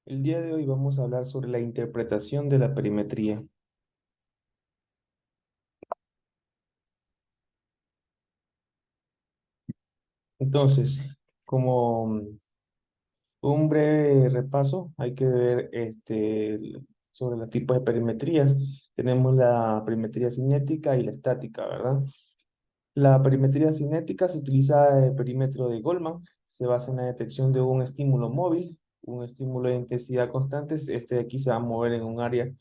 El día de hoy vamos a hablar sobre la interpretación de la perimetría. Entonces, como un breve repaso, hay que ver sobre los tipos de perimetrías. Tenemos la perimetría cinética y la estática, ¿verdad? La perimetría cinética se utiliza el perímetro de Goldman, se basa en la detección de un estímulo móvil, un estímulo de intensidad constante. Este de aquí se va a mover en un área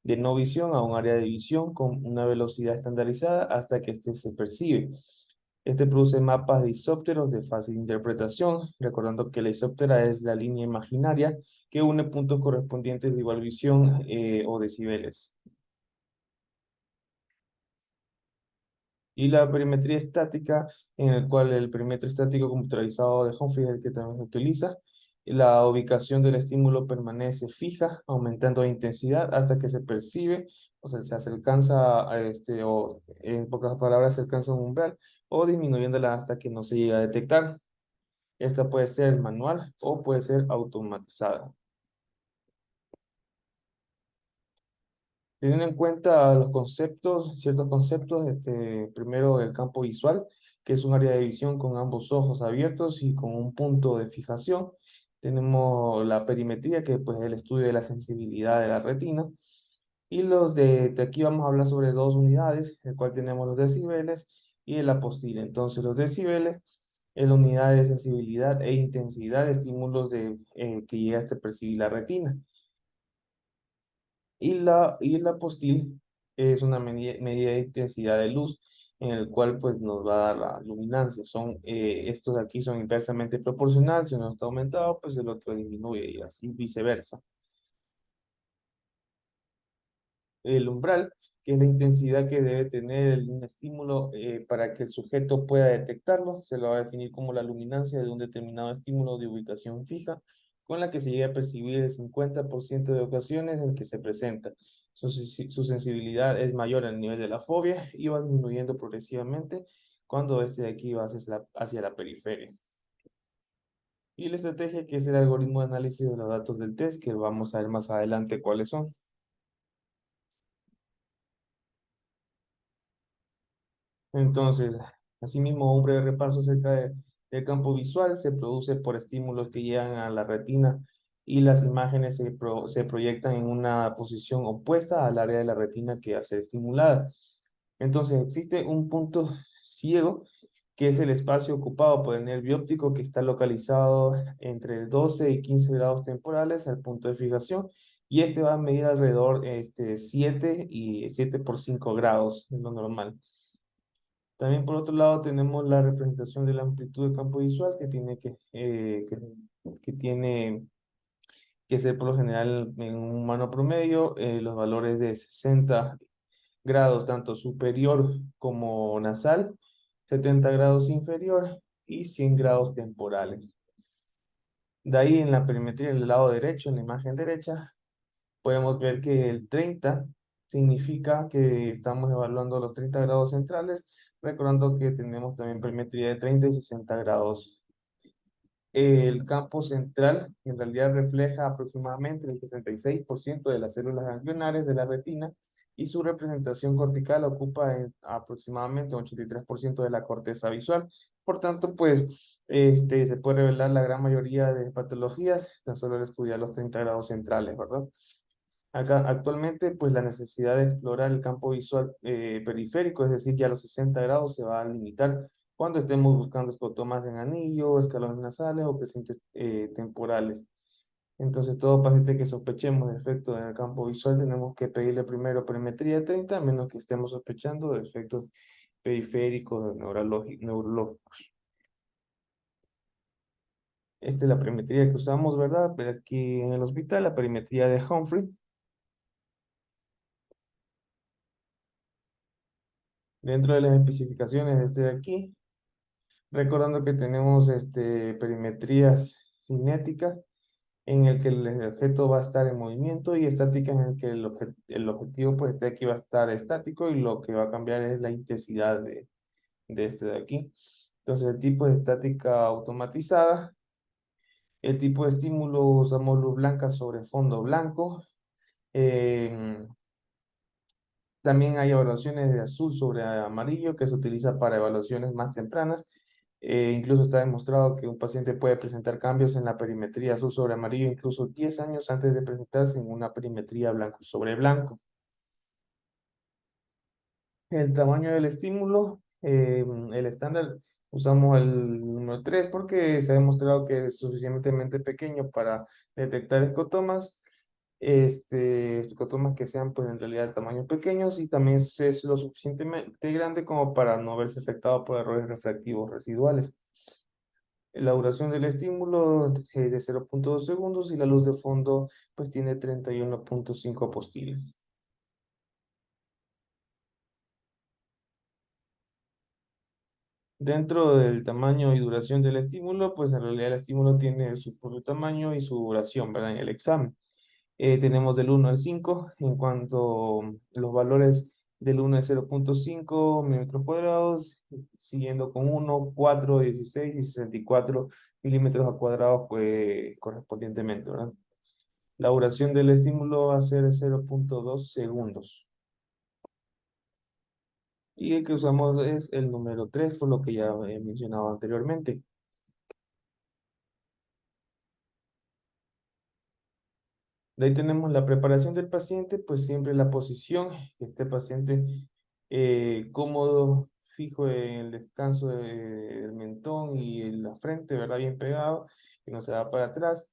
de no visión a un área de visión con una velocidad estandarizada hasta que este se percibe. Este produce mapas de isópteros de fácil interpretación, recordando que la isóptera es la línea imaginaria que une puntos correspondientes de igual visión o decibeles. Y la perimetría estática, en el cual el perímetro estático computarizado de Humphrey es el que también se utiliza. La ubicación del estímulo permanece fija, aumentando de intensidad hasta que se percibe, o sea, se alcanza o en pocas palabras, se alcanza un umbral, o disminuyéndola hasta que no se llega a detectar. Esta puede ser manual o puede ser automatizada. Teniendo en cuenta los conceptos, ciertos conceptos, primero el campo visual, que es un área de visión con ambos ojos abiertos y con un punto de fijación. Tenemos la perimetría, que pues, es el estudio de la sensibilidad de la retina. Y de aquí vamos a hablar sobre dos unidades, el cual tenemos los decibeles y el apostille. Entonces, los decibeles es la unidad de sensibilidad e intensidad de estímulos que llega a percibir la retina. Y la postil es una medida de intensidad de luz en el cual pues nos va a dar la luminancia. Estos de aquí son inversamente proporcionales. Si uno está aumentado, pues el otro disminuye y así viceversa. El umbral, que es la intensidad que debe tener un estímulo para que el sujeto pueda detectarlo, se lo va a definir como la luminancia de un determinado estímulo de ubicación fija, con la que se llega a percibir el 50% de ocasiones en que se presenta. Su sensibilidad es mayor al nivel de la fobia y va disminuyendo progresivamente cuando este de aquí va hacia la periferia. Y la estrategia, que es el algoritmo de análisis de los datos del test, que vamos a ver más adelante cuáles son. Entonces, asimismo, un breve repaso del campo visual se produce por estímulos que llegan a la retina y las imágenes se proyectan en una posición opuesta al área de la retina que va a ser estimulada. Entonces, existe un punto ciego que es el espacio ocupado por el nervio óptico que está localizado entre 12 y 15 grados temporales al punto de fijación y este va a medir alrededor 7 por 5 grados, es lo normal. También por otro lado tenemos la representación de la amplitud del campo visual que tiene que ser por lo general en un humano promedio los valores de 60 grados tanto superior como nasal, 70 grados inferior y 100 grados temporales. De ahí en la perimetría del lado derecho, en la imagen derecha, podemos ver que el 30 significa que estamos evaluando los 30 grados centrales, recordando que tenemos también perimetría de 30 y 60 grados. El campo central en realidad refleja aproximadamente el 66% de las células ganglionares de la retina y su representación cortical ocupa aproximadamente 83% de la corteza visual. Por tanto, pues se puede revelar la gran mayoría de patologías tan solo al estudiar los 30 grados centrales, ¿verdad? Acá, actualmente, pues la necesidad de explorar el campo visual periférico, es decir, ya a los 60 grados se va a limitar cuando estemos buscando escotomas en anillo, escalones nasales o presentes temporales. Entonces, todo paciente que sospechemos de efecto en el campo visual, tenemos que pedirle primero perimetría de 30, a menos que estemos sospechando de efectos periféricos neurológicos. Esta es la perimetría que usamos, ¿verdad? Pero aquí en el hospital, la perimetría de Humphrey. Dentro de las especificaciones de este de aquí, recordando que tenemos perimetrías cinéticas en el que el objeto va a estar en movimiento y estáticas en el que el objetivo pues de aquí va a estar estático y lo que va a cambiar es la intensidad de este de aquí. Entonces el tipo de estática automatizada El tipo de estímulo usamos luz blanca sobre fondo blanco. Em, También hay evaluaciones de azul sobre amarillo que se utiliza para evaluaciones más tempranas. Incluso está demostrado que un paciente puede presentar cambios en la perimetría azul sobre amarillo incluso 10 años antes de presentarse en una perimetría blanco sobre blanco. El tamaño del estímulo, el estándar, usamos el número 3 porque se ha demostrado que es suficientemente pequeño para detectar escotomas, escotomas que sean pues en realidad de tamaños pequeños y también es lo suficientemente grande como para no verse afectado por errores refractivos residuales. La duración del estímulo es de 0,2 segundos y la luz de fondo pues tiene 31,5 apostiles. Dentro del tamaño y duración del estímulo, pues en realidad el estímulo tiene su propio tamaño y su duración, ¿verdad? En el examen. Tenemos del 1 al 5, en cuanto los valores del 1 es 0,5 milímetros cuadrados, siguiendo con 1, 4, 16 y 64 milímetros a cuadrados, pues correspondientemente, ¿verdad? La duración del estímulo va a ser 0,2 segundos. Y el que usamos es el número 3, por lo que ya he mencionado anteriormente. De ahí tenemos la preparación del paciente, pues siempre la posición, que este paciente cómodo, fijo en el descanso del mentón y en la frente, ¿verdad? Bien pegado, que no se va para atrás.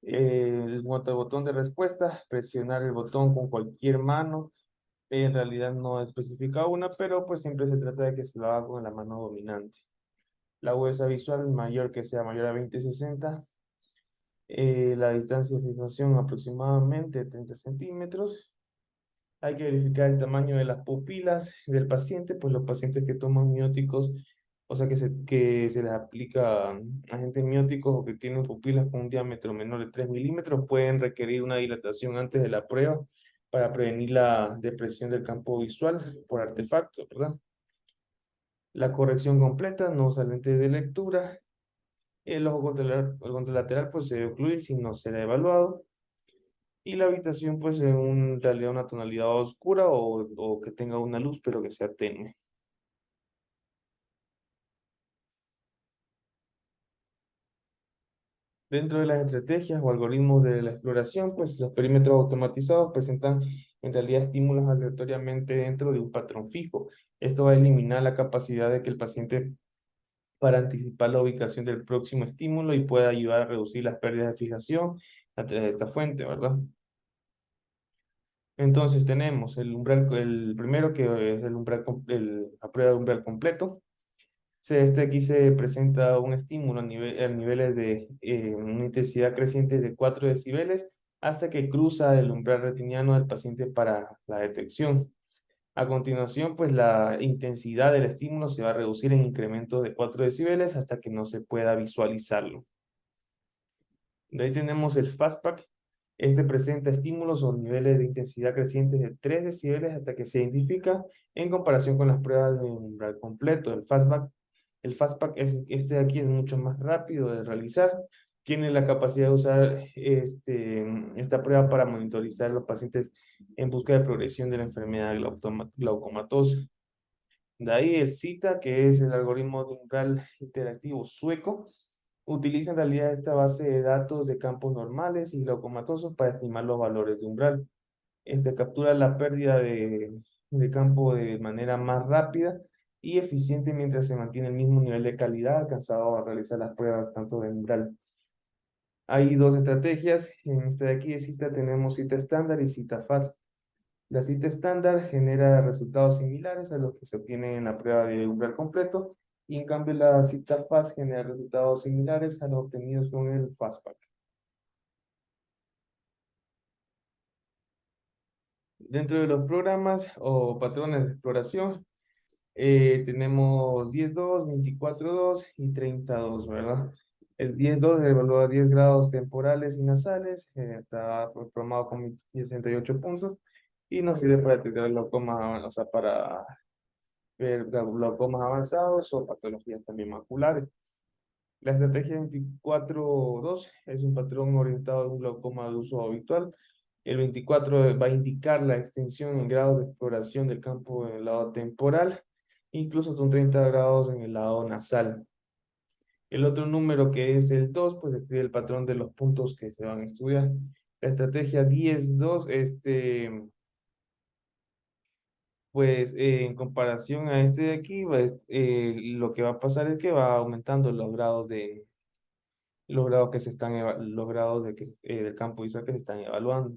El botón de respuesta, presionar el botón con cualquier mano. En realidad no especifica una, pero pues siempre se trata de que se lo haga con la mano dominante. La huesa visual mayor que sea mayor a 20-60. La distancia de fijación aproximadamente 30 centímetros. Hay que verificar el tamaño de las pupilas del paciente, pues los pacientes que toman mióticos, o sea que se les aplica agentes mióticos o que tienen pupilas con un diámetro menor de 3 milímetros, pueden requerir una dilatación antes de la prueba para prevenir la depresión del campo visual por artefactos, ¿verdad? La corrección completa, no usa lentes de lectura. El ojo contralateral pues se debe ocluir si no será evaluado. Y la habitación, pues, en realidad una tonalidad oscura o que tenga una luz, pero que sea tenue. Dentro de las estrategias o algoritmos de la exploración, pues los perímetros automatizados presentan en realidad estímulos aleatoriamente dentro de un patrón fijo. Esto va a eliminar la capacidad de que el paciente para anticipar la ubicación del próximo estímulo y pueda ayudar a reducir las pérdidas de fijación a través de esta fuente, ¿verdad? Entonces tenemos el umbral, el primero que es el umbral, la prueba de umbral completo. Aquí se presenta un estímulo a niveles de una intensidad creciente de 4 decibeles hasta que cruza el umbral retiniano del paciente para la detección. A continuación, pues la intensidad del estímulo se va a reducir en incrementos de 4 decibeles hasta que no se pueda visualizarlo. De ahí tenemos el Fastback. Este presenta estímulos o niveles de intensidad crecientes de 3 decibeles hasta que se identifica en comparación con las pruebas de umbral completo. El Fastback este de aquí es mucho más rápido de realizar. Tiene la capacidad de usar esta prueba para monitorizar a los pacientes en busca de progresión de la enfermedad glaucomatosa. De ahí el CITA, que es el algoritmo de umbral interactivo sueco, utiliza en realidad esta base de datos de campos normales y glaucomatosos para estimar los valores de umbral. Este captura la pérdida de campo de manera más rápida y eficiente mientras se mantiene el mismo nivel de calidad alcanzado a realizar las pruebas tanto de umbral. Hay dos estrategias. En esta de aquí de cita tenemos cita estándar y cita fast. La cita estándar genera resultados similares a los que se obtienen en la prueba de umbral completo y en cambio la cita fast genera resultados similares a los obtenidos con el fastback. Dentro de los programas o patrones de exploración, tenemos 10-2, 24-2 y 30-2, ¿verdad? El 10-2 evalúa 10 grados temporales y nasales, está programado con 68 puntos y nos sirve para detectar glaucoma, o sea, para ver glaucomas avanzados o patologías también maculares. La estrategia 24-2 es un patrón orientado a un glaucoma de uso habitual. El 24 va a indicar la extensión en grados de exploración del campo en el lado temporal, incluso son 30 grados en el lado nasal. El otro número, que es el 2, pues describe el patrón de los puntos que se van a estudiar. La estrategia 10-2, pues en comparación a este de aquí, lo que va a pasar es que va aumentando los grados que se están, los grados del campo visual que se están evaluando.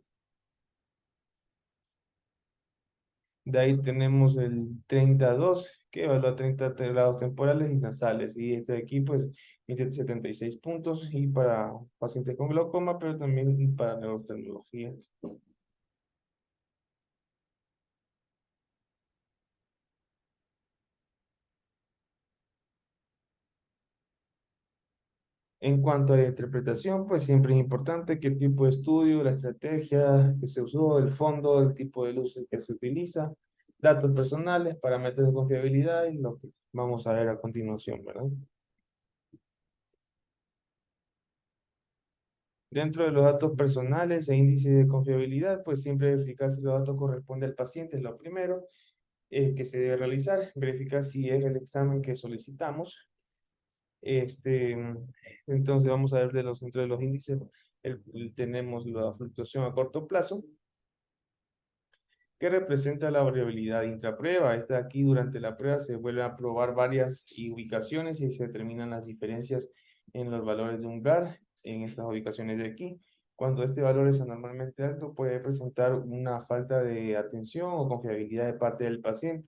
De ahí tenemos el 32 que evalúa 30 grados temporales y nasales. Y este de aquí, pues, tiene 76 puntos y para pacientes con glaucoma, pero también para neurotecnología. En cuanto a la interpretación, pues siempre es importante qué tipo de estudio, la estrategia que se usó, el fondo, el tipo de luz que se utiliza, datos personales, parámetros de confiabilidad y lo que vamos a ver a continuación, ¿verdad? Dentro de los datos personales e índice de confiabilidad, pues siempre verificar si los datos corresponden al paciente es lo primero que se debe realizar, verificar si es el examen que solicitamos. Este, entonces vamos a ver dentro de los índices, tenemos la fluctuación a corto plazo, que representa la variabilidad intraprueba. Esta aquí durante la prueba se vuelve a probar varias ubicaciones y se determinan las diferencias en los valores de umbral en estas ubicaciones de aquí. Cuando este valor es anormalmente alto, puede presentar una falta de atención o confiabilidad de parte del paciente.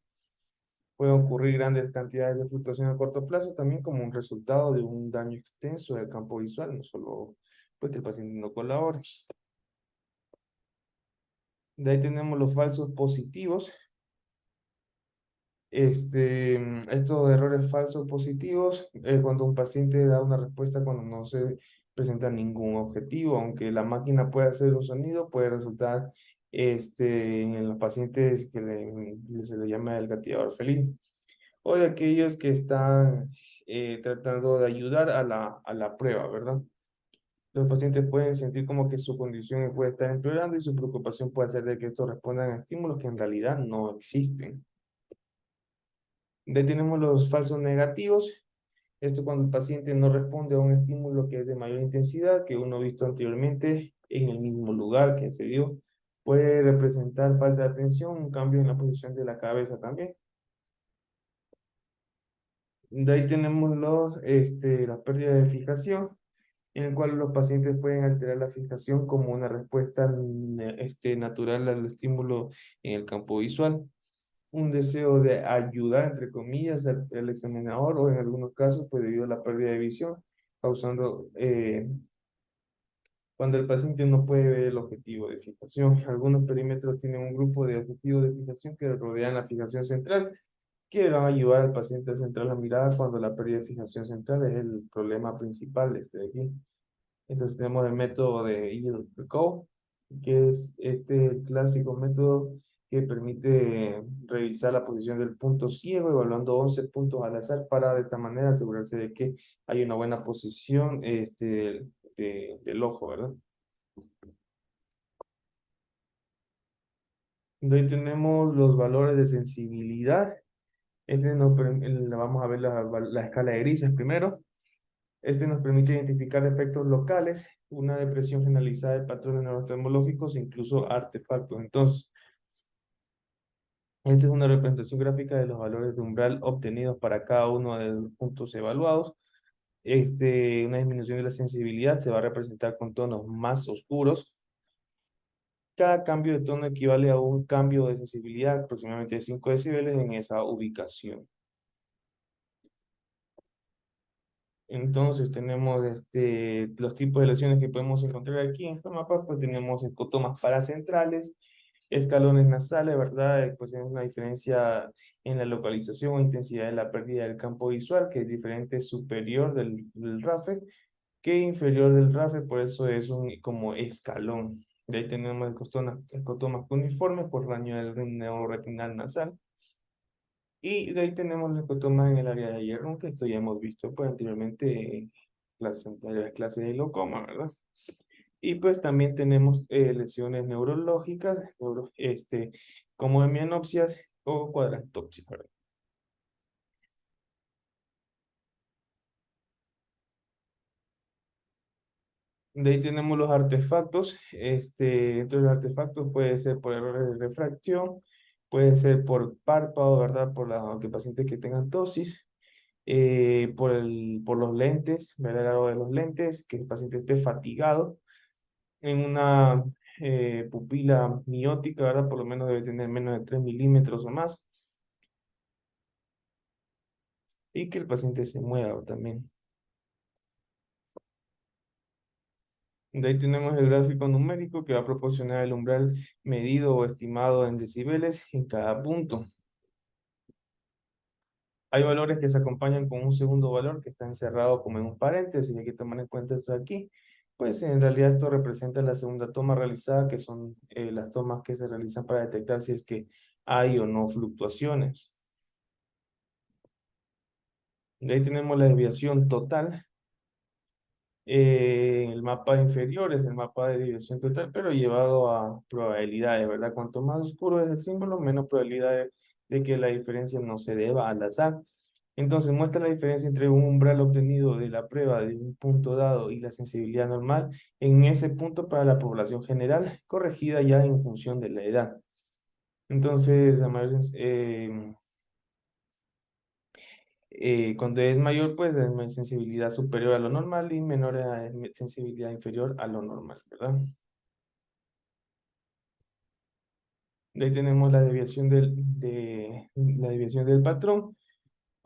Pueden ocurrir grandes cantidades de fluctuación a corto plazo también como un resultado de un daño extenso del campo visual, no solo pues, que el paciente no colabore. De ahí tenemos los falsos positivos. Estos errores falsos positivos, cuando un paciente da una respuesta cuando no se presenta ningún objetivo, aunque la máquina pueda hacer un sonido, puede resultar en los pacientes que se le llama el gatillador feliz, o de aquellos que están tratando de ayudar a la prueba, ¿verdad? Los pacientes pueden sentir como que su condición puede estar empeorando y su preocupación puede ser de que estos respondan a estímulos que en realidad no existen. De ahí tenemos los falsos negativos. Esto cuando el paciente no responde a un estímulo que es de mayor intensidad, que uno ha visto anteriormente en el mismo lugar que se dio. Puede representar falta de atención, un cambio en la posición de la cabeza también. De ahí tenemos la pérdida de fijación, en el cual los pacientes pueden alterar la fijación como una respuesta natural al estímulo en el campo visual. Un deseo de ayudar, entre comillas, al examinador o en algunos casos, pues debido a la pérdida de visión, causando cuando el paciente no puede ver el objetivo de fijación. Algunos perímetros tienen un grupo de objetivos de fijación que rodean la fijación central, que van a ayudar al paciente a centrar la mirada cuando la pérdida de fijación central es el problema principal de este de aquí. Entonces tenemos el método de Yield-Recow, que es este clásico método que permite revisar la posición del punto ciego, evaluando 11 puntos al azar para de esta manera asegurarse de que hay una buena posición del ojo, ¿verdad? De ahí tenemos los valores de sensibilidad. Vamos a ver la escala de grises primero. Este nos permite identificar efectos locales, una depresión generalizada de patrones neurooftalmológicos e incluso artefactos. Entonces, esta es una representación gráfica de los valores de umbral obtenidos para cada uno de los puntos evaluados. Una disminución de la sensibilidad se va a representar con tonos más oscuros. Cada cambio de tono equivale a un cambio de sensibilidad, aproximadamente de 5 decibeles en esa ubicación. Entonces tenemos los tipos de lesiones que podemos encontrar aquí en este mapa, pues tenemos escotomas paracentrales, escalones nasales, ¿verdad? Pues tenemos una diferencia en la localización o intensidad de la pérdida del campo visual, que es diferente superior del RAFE que inferior del RAFE, por eso es un como escalón. De ahí tenemos escotomas cuneiformes por daño del neoretinal nasal. Y de ahí tenemos el escotoma en el área de hierro, que esto ya hemos visto pues, anteriormente la clase de glaucoma, ¿verdad? Y pues también tenemos lesiones neurológicas, como hemianopsias o cuadrantopsias, ¿verdad? De ahí tenemos los artefactos. Entonces los artefactos puede ser por errores de refracción, puede ser por párpado, ¿verdad? Que pacientes que tengan tosis, por los lentes, ¿verdad? El aro de los lentes, que el paciente esté fatigado, en una pupila miótica, ¿verdad? Por lo menos debe tener menos de 3 milímetros o más, y que el paciente se mueva también. De ahí tenemos el gráfico numérico que va a proporcionar el umbral medido o estimado en decibeles en cada punto. Hay valores que se acompañan con un segundo valor que está encerrado como en un paréntesis, y hay que tomar en cuenta esto aquí. Pues en realidad esto representa la segunda toma realizada, que son las tomas que se realizan para detectar si es que hay o no fluctuaciones. De ahí tenemos la desviación total. El mapa inferior es el mapa de desviación total, pero llevado a probabilidades, ¿verdad? Cuanto más oscuro es el símbolo, menos probabilidad de que la diferencia no se deba al azar. Entonces muestra la diferencia entre un umbral obtenido de la prueba de un punto dado y la sensibilidad normal en ese punto para la población general, corregida ya en función de la edad. Entonces, cuando es mayor, pues es sensibilidad superior a lo normal, y menor a sensibilidad inferior a lo normal, ¿verdad? De ahí tenemos la desviación del patrón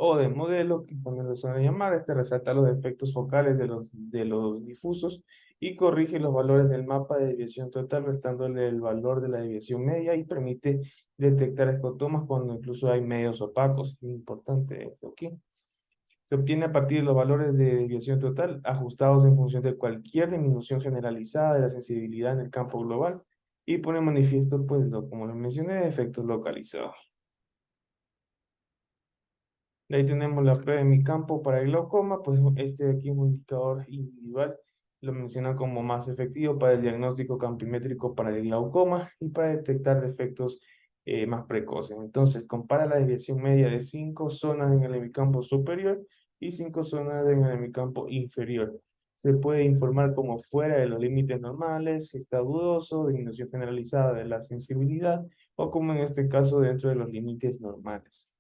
o del modelo, que también lo suelen llamar. Este resalta los efectos focales de los difusos y corrige los valores del mapa de desviación total, restándole el valor de la desviación media, y permite detectar escotomas cuando incluso hay medios opacos. Muy importante esto aquí. Se obtiene a partir de los valores de desviación total ajustados en función de cualquier disminución generalizada de la sensibilidad en el campo global, y pone en manifiesto, pues, como lo mencioné, efectos localizados. De ahí tenemos la prueba de mi campo para el glaucoma. Pues este de aquí es un indicador individual, lo menciona como más efectivo para el diagnóstico campimétrico para el glaucoma y para detectar defectos más precoces. Entonces, compara la desviación media de 5 zonas en el hemicampo superior y 5 zonas en el hemicampo inferior. Se puede informar como fuera de los límites normales, si está dudoso, disminución generalizada de la sensibilidad, o como en este caso dentro de los límites normales.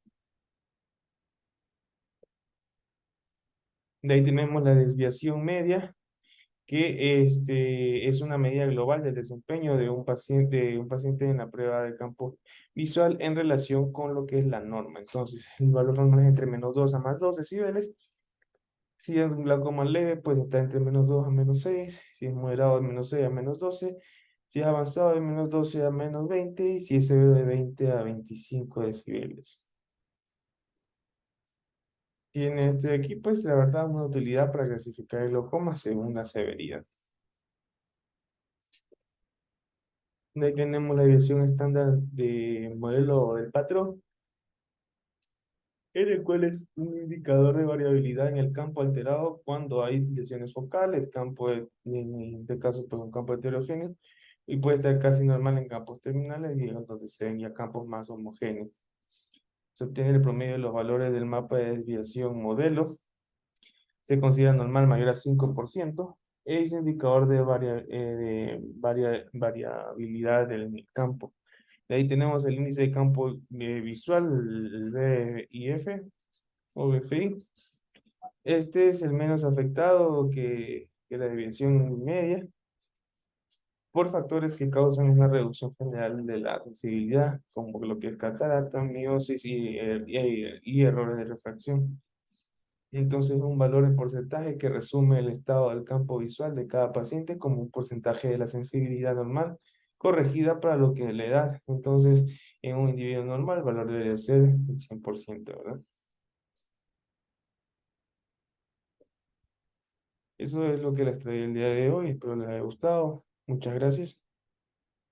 De ahí tenemos la desviación media, que es una medida global del desempeño de un paciente en la prueba de campo visual en relación con lo que es la norma. Entonces, el valor normal es entre -2 a +2 decibeles. Si es un glaucoma leve, pues está entre -2 a -6. Si es moderado, de -6 a -12. Si es avanzado, de -12 a -20. Y si es severo, de 20 a 25 decibeles. Tiene este de aquí, pues la verdad, una utilidad para clasificar el glaucoma según la severidad. De ahí tenemos la desviación estándar de modelo del patrón, en el cual es un indicador de variabilidad en el campo alterado cuando hay lesiones focales, en este caso, pues un campo heterogéneo, y puede estar casi normal en campos terminales y en donde se ven ya campos más homogéneos. Se obtiene el promedio de los valores del mapa de desviación modelo. Se considera normal mayor a 5%. Es indicador de variabilidad del campo. De ahí tenemos el índice de campo visual, el BIF o BFI. Este es el menos afectado que la desviación media, por factores que causan una reducción general de la sensibilidad, como lo que es catarata, miosis y errores de refracción. Entonces, un valor en porcentaje que resume el estado del campo visual de cada paciente como un porcentaje de la sensibilidad normal, corregida para lo que es la edad. Entonces, en un individuo normal, el valor debe ser el 100%, ¿verdad? Eso es lo que les traía el día de hoy. Espero les haya gustado. Muchas gracias.